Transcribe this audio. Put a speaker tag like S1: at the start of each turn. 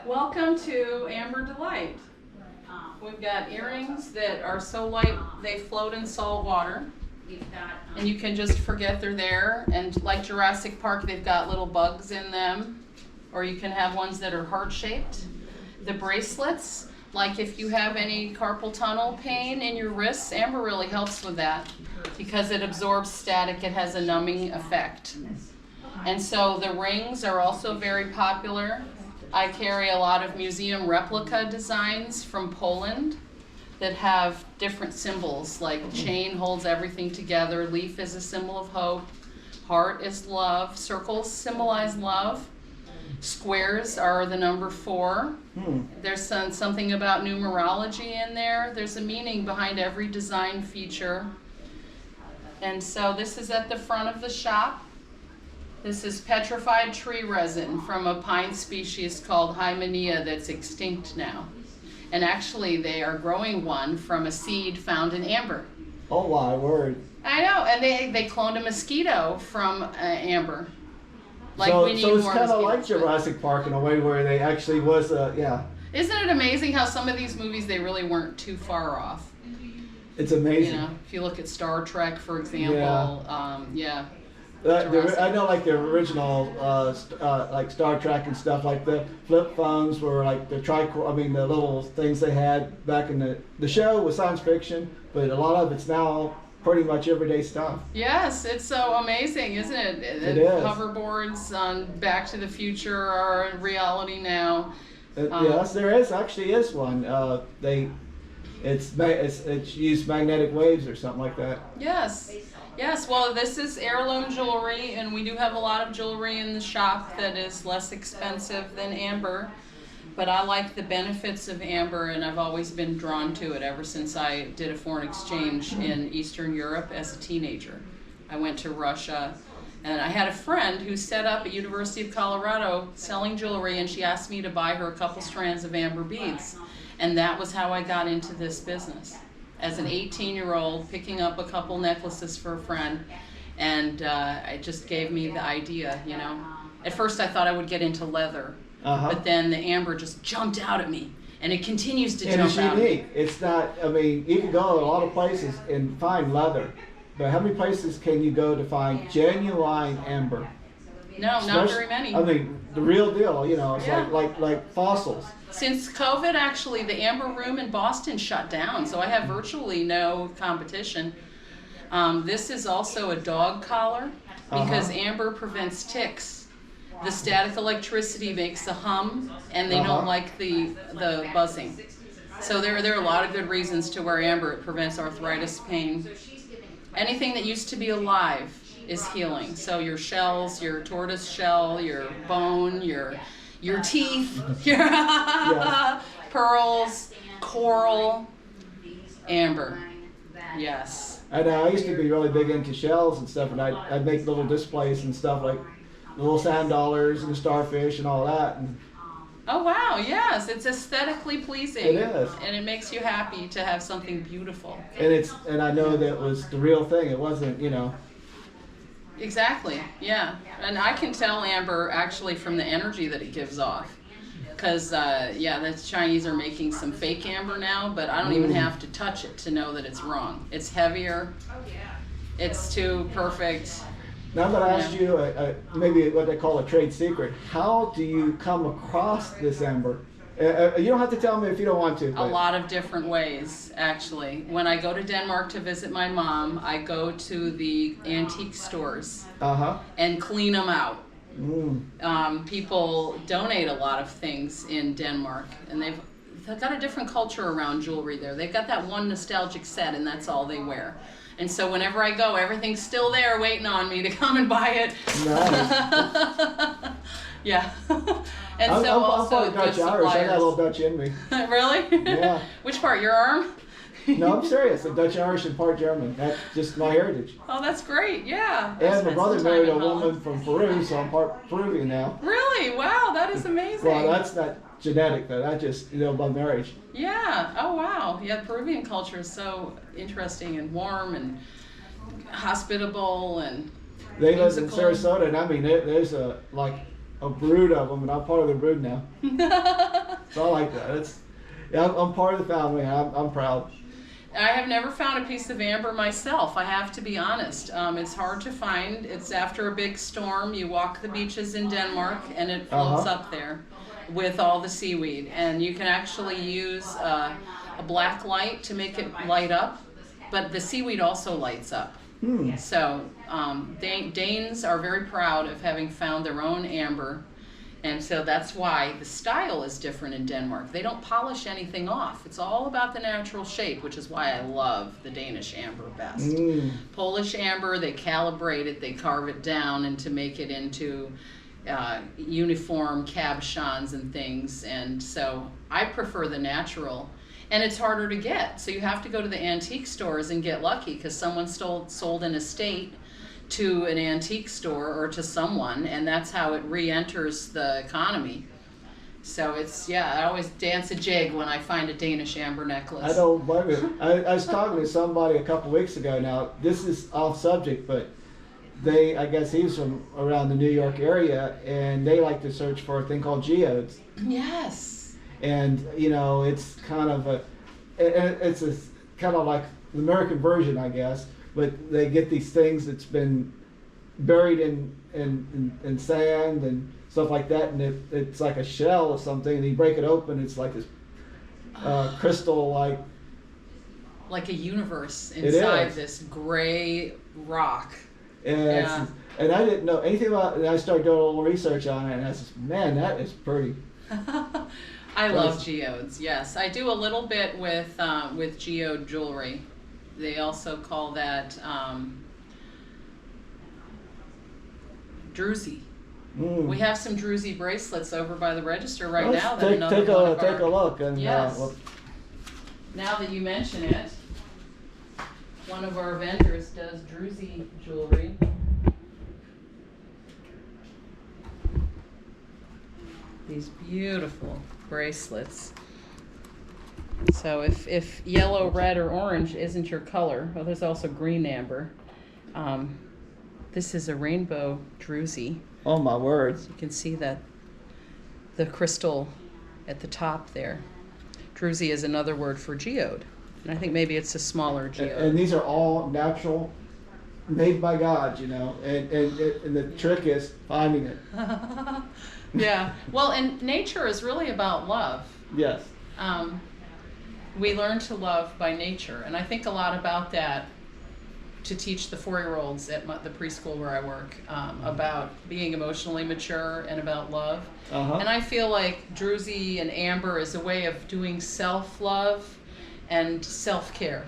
S1: Welcome to Amber Delight. We've got earrings that are so light they float in salt water. And you can just forget they're there. And like Jurassic Park, they've got little bugs in them. Or you can have ones that are heart-shaped. The bracelets, like if you have any carpal tunnel pain in your wrists, Amber really helps with that because it absorbs static. It has a numbing effect. And so the rings are also very popular. I carry a lot of museum replica designs from Poland that have different symbols, like chain holds everything together, leaf is a symbol of hope, heart is love, circles symbolize love, squares are the number 4. There's something about numerology in there. There's a meaning behind every design feature. And so this is at the front of the shop. This is petrified tree resin from a pine species called Hymenaea that's extinct now. And actually they are growing one from a seed found in amber.
S2: Oh my word.
S1: I know, and they cloned a mosquito from amber. Like
S2: so
S1: we need
S2: it's
S1: more
S2: kind of like
S1: mosquitoes.
S2: Jurassic Park in a way where they actually was, yeah.
S1: Isn't it amazing how some of these movies, they really weren't too far off?
S2: It's amazing.
S1: You know, if you look at Star Trek, for example, yeah.
S2: I know, like the original, like Star Trek and stuff, like the flip phones were like the the little things they had back in the show was science fiction, but a lot of it's now pretty much everyday stuff.
S1: Yes, it's so amazing, isn't it?
S2: It is.
S1: Hoverboards on Back to the Future are reality now.
S2: Yes, there actually is one. It's used magnetic waves or something like that.
S1: Yes. Yes, well, this is heirloom jewelry, and we do have a lot of jewelry in the shop that is less expensive than amber. But I like the benefits of amber, and I've always been drawn to it ever since I did a foreign exchange in Eastern Europe as a teenager. I went to Russia, and I had a friend who set up at University of Colorado selling jewelry, and she asked me to buy her a couple strands of amber beads. And that was how I got into this business. As an 18-year-old, picking up a couple necklaces for a friend, and it just gave me the idea, you know. At first I thought I would get into leather, but then the amber just jumped out at me, and it continues to jump out.
S2: It's unique. It's not, I mean, you can go to a lot of places and find leather, but how many places can you go to find genuine amber?
S1: No, not very many.
S2: I mean, the real deal, you know, it's like fossils.
S1: Since COVID, actually, the Amber Room in Boston shut down, so I have virtually no competition. This is also a dog collar because amber prevents ticks. The static electricity makes a hum, and they don't like the buzzing. So there are a lot of good reasons to wear amber. It prevents arthritis pain. Anything that used to be alive is healing. So your shells, your tortoise shell, your bone, your teeth, your pearls, coral, amber. Yes.
S2: And I used to be really big into shells and stuff, and I'd make little displays and stuff like the little sand dollars and the starfish and all that. And
S1: oh wow, yes, it's aesthetically pleasing.
S2: It is.
S1: And it makes you happy to have something beautiful.
S2: And I know that was the real thing. It wasn't, you know.
S1: Exactly, yeah. And I can tell amber actually from the energy that it gives off. Because, the Chinese are making some fake amber now, but I don't even have to touch it to know that it's wrong. It's heavier. It's too perfect.
S2: Now I'm going to ask you maybe what they call a trade secret. How do you come across this amber? You don't have to tell me if you don't want to.
S1: A lot of different ways, actually. When I go to Denmark to visit my mom, I go to the antique stores and clean them out. People donate a lot of things in Denmark, and they've got a different culture around jewelry there. They've got that one nostalgic set, and that's all they wear. And so whenever I go, everything's still there waiting on me to come and buy it.
S2: Nice.
S1: Yeah. And
S2: I'm
S1: also
S2: Dutch Irish. I got a little Dutch in me.
S1: Really?
S2: Yeah.
S1: Which part? Your arm?
S2: No, I'm serious. I'm Dutch Irish and part German. That's just my heritage.
S1: Oh, that's great. Yeah.
S2: And my brother married a woman from Peru, so I'm part Peruvian now.
S1: Really? Wow, that is amazing.
S2: Well, that's not genetic, though. That's just, by marriage.
S1: Yeah. Oh, wow. Yeah, Peruvian culture is so interesting and warm and hospitable and
S2: They live in
S1: musical.
S2: Sarasota, and I mean, there's a brood of them, and I'm part of the brood now. So I like that. Yeah, I'm part of the family. I'm proud.
S1: I have never found a piece of amber myself, I have to be honest. It's hard to find. It's after a big storm. You walk the beaches in Denmark and it floats up there with all the seaweed. And you can actually use a black light to make it light up, but the seaweed also lights up. So Danes are very proud of having found their own amber. And so that's why the style is different in Denmark. They don't polish anything off. It's all about the natural shape, which is why I love the Danish amber best. Polish amber, they calibrate it, they carve it down and to make it into uniform cabochons and things. And so I prefer the natural. And it's harder to get. So you have to go to the antique stores and get lucky because someone sold an estate to an antique store or to someone, and that's how it re-enters the economy. So it's, I always dance a jig when I find a Danish amber necklace.
S2: I don't blame you. I was talking to somebody a couple weeks ago. Now, this is off subject, but I guess he's from around the New York area, and they like to search for a thing called geodes.
S1: Yes.
S2: And, it's kind of it's a kind of like the American version, I guess. But they get these things that's been buried in sand and stuff like that, and it's like a shell or something, and you break it open, it's like this crystal
S1: like a universe inside this gray rock.
S2: And I didn't know anything about it, and I started doing a little research on it, and I said, man, that is pretty.
S1: I love geodes, yes. I do a little bit with geode jewelry. They also call that druzy. We have some druzy bracelets over by the register right now.
S2: Take a look. And,
S1: yes. Now that you mention it, one of our vendors does druzy jewelry. These beautiful bracelets. So if yellow, red, or orange isn't your color, well, there's also green amber. This is a rainbow druzy.
S2: Oh my words!
S1: You can see that the crystal at the top there. Druzy is another word for geode, and I think maybe it's a smaller geode.
S2: And these are all natural, made by God, and the trick is finding it.
S1: Yeah. Well, and nature is really about love.
S2: Yes.
S1: We learn to love by nature, and I think a lot about that to teach the 4-year-olds at the preschool where I work about being emotionally mature and about love. And I feel like druzy and amber is a way of doing self-love and self-care.